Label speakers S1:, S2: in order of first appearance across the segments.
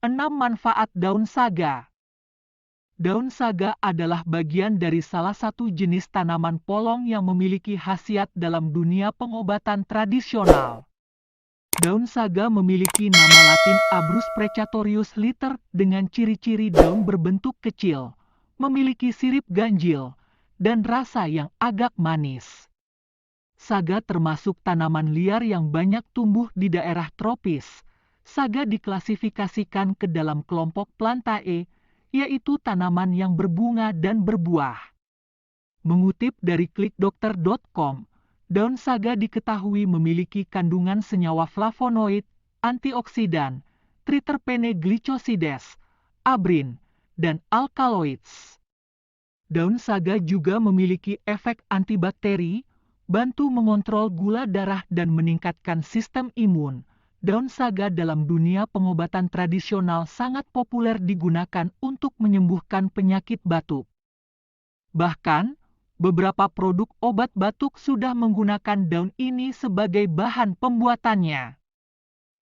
S1: 6 manfaat daun saga. Daun saga adalah bagian dari salah satu jenis tanaman polong yang memiliki khasiat dalam dunia pengobatan tradisional. Daun saga memiliki nama latin Abrus precatorius liter dengan ciri-ciri daun berbentuk kecil, memiliki sirip ganjil, dan rasa yang agak manis. Saga termasuk tanaman liar yang banyak tumbuh di daerah tropis. Saga diklasifikasikan ke dalam kelompok Plantae, yaitu tanaman yang berbunga dan berbuah. Mengutip dari klikdokter.com, daun saga diketahui memiliki kandungan senyawa flavonoid, antioksidan, triterpene glycosides, abrin, dan alkaloids. Daun saga juga memiliki efek antibakteri, bantu mengontrol gula darah dan meningkatkan sistem imun. Daun saga dalam dunia pengobatan tradisional sangat populer digunakan untuk menyembuhkan penyakit batuk. Bahkan, beberapa produk obat batuk sudah menggunakan daun ini sebagai bahan pembuatannya.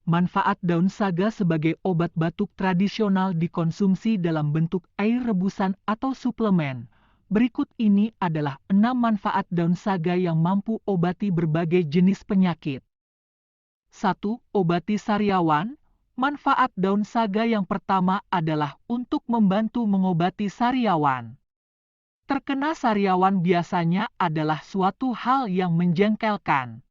S1: Manfaat daun saga sebagai obat batuk tradisional dikonsumsi dalam bentuk air rebusan atau suplemen. Berikut ini adalah 6 manfaat daun saga yang mampu obati berbagai jenis penyakit. 1. Obati sariawan. Manfaat daun saga yang pertama adalah untuk membantu mengobati sariawan. Terkena sariawan biasanya adalah suatu hal yang menjengkelkan.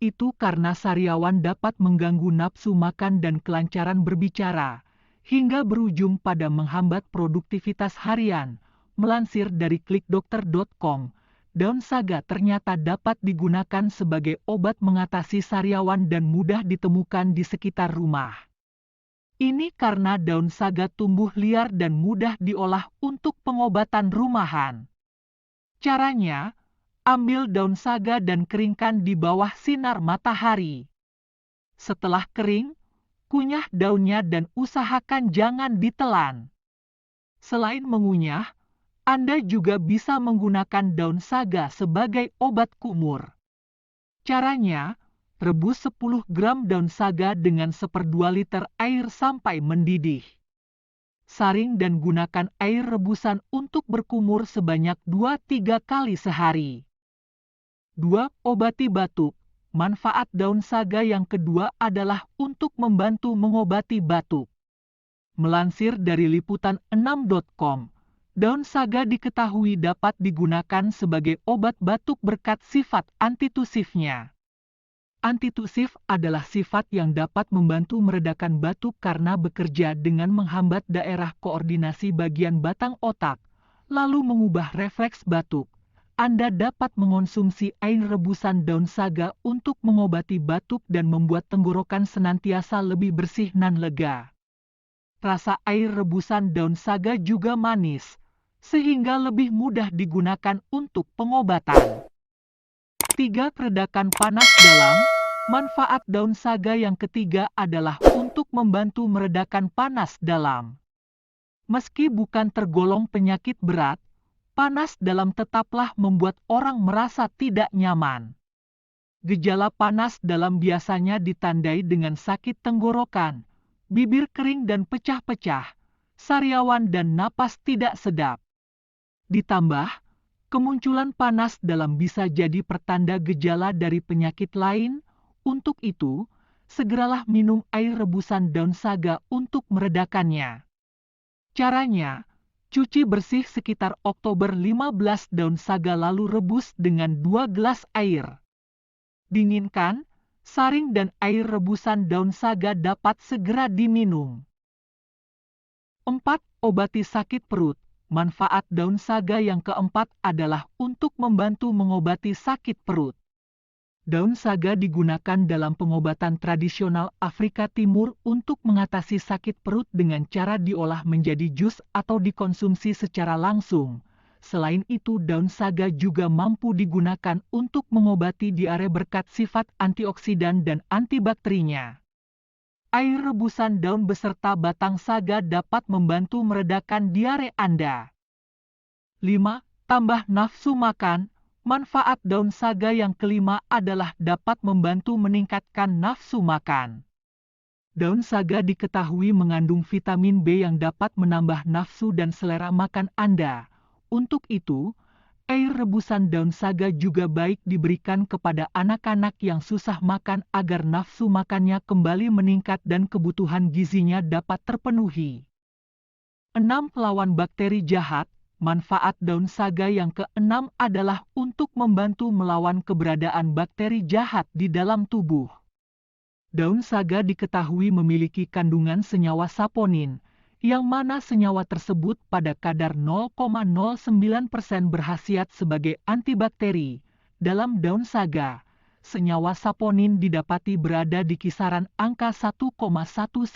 S1: Itu karena sariawan dapat mengganggu nafsu makan dan kelancaran berbicara, hingga berujung pada menghambat produktivitas harian. Melansir dari klikdokter.com, daun saga ternyata dapat digunakan sebagai obat mengatasi sariawan dan mudah ditemukan di sekitar rumah. Ini karena daun saga tumbuh liar dan mudah diolah untuk pengobatan rumahan. Caranya, ambil daun saga dan keringkan di bawah sinar matahari. Setelah kering, kunyah daunnya dan usahakan jangan ditelan. Selain mengunyah, Anda juga bisa menggunakan daun saga sebagai obat kumur. Caranya, rebus 10 gram daun saga dengan 1/2 liter air sampai mendidih. Saring dan gunakan air rebusan untuk berkumur sebanyak 2-3 kali sehari. 2. Obati batuk. Manfaat daun saga yang kedua adalah untuk membantu mengobati batuk. Melansir dari liputan6.com, daun saga diketahui dapat digunakan sebagai obat batuk berkat sifat antitusifnya. Antitusif adalah sifat yang dapat membantu meredakan batuk karena bekerja dengan menghambat daerah koordinasi bagian batang otak, lalu mengubah refleks batuk. Anda dapat mengonsumsi air rebusan daun saga untuk mengobati batuk dan membuat tenggorokan senantiasa lebih bersih dan lega. Rasa air rebusan daun saga juga manis, sehingga lebih mudah digunakan untuk pengobatan. 3. Redakan panas dalam. Manfaat daun saga yang ketiga adalah untuk membantu meredakan panas dalam. Meski bukan tergolong penyakit berat, panas dalam tetaplah membuat orang merasa tidak nyaman. Gejala panas dalam biasanya ditandai dengan sakit tenggorokan, bibir kering dan pecah-pecah, sariawan dan napas tidak sedap. Ditambah, kemunculan panas dalam bisa jadi pertanda gejala dari penyakit lain. Untuk itu, segeralah minum air rebusan daun saga untuk meredakannya. Caranya, cuci bersih sekitar Oktober 15 daun saga lalu rebus dengan 2 gelas air. Dinginkan, saring dan air rebusan daun saga dapat segera diminum. 4. Obati sakit perut. Manfaat daun saga yang keempat adalah untuk membantu mengobati sakit perut. Daun saga digunakan dalam pengobatan tradisional Afrika Timur untuk mengatasi sakit perut dengan cara diolah menjadi jus atau dikonsumsi secara langsung. Selain itu, daun saga juga mampu digunakan untuk mengobati diare berkat sifat antioksidan dan antibakterinya. Air rebusan daun beserta batang saga dapat membantu meredakan diare Anda. 5. Tambah nafsu makan. Manfaat daun saga yang kelima adalah dapat membantu meningkatkan nafsu makan. Daun saga diketahui mengandung vitamin B yang dapat menambah nafsu dan selera makan Anda. Untuk itu, air rebusan daun saga juga baik diberikan kepada anak-anak yang susah makan agar nafsu makannya kembali meningkat dan kebutuhan gizinya dapat terpenuhi. 6. Lawan bakteri jahat. Manfaat daun saga yang keenam adalah untuk membantu melawan keberadaan bakteri jahat di dalam tubuh. Daun saga diketahui memiliki kandungan senyawa saponin, yang mana senyawa tersebut pada kadar 0,09% berkhasiat sebagai antibakteri. Dalam daun saga, senyawa saponin didapati berada di kisaran angka 1,19%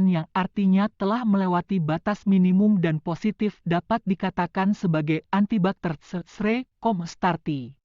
S1: yang artinya telah melewati batas minimum dan positif dapat dikatakan sebagai antibakter. Starti.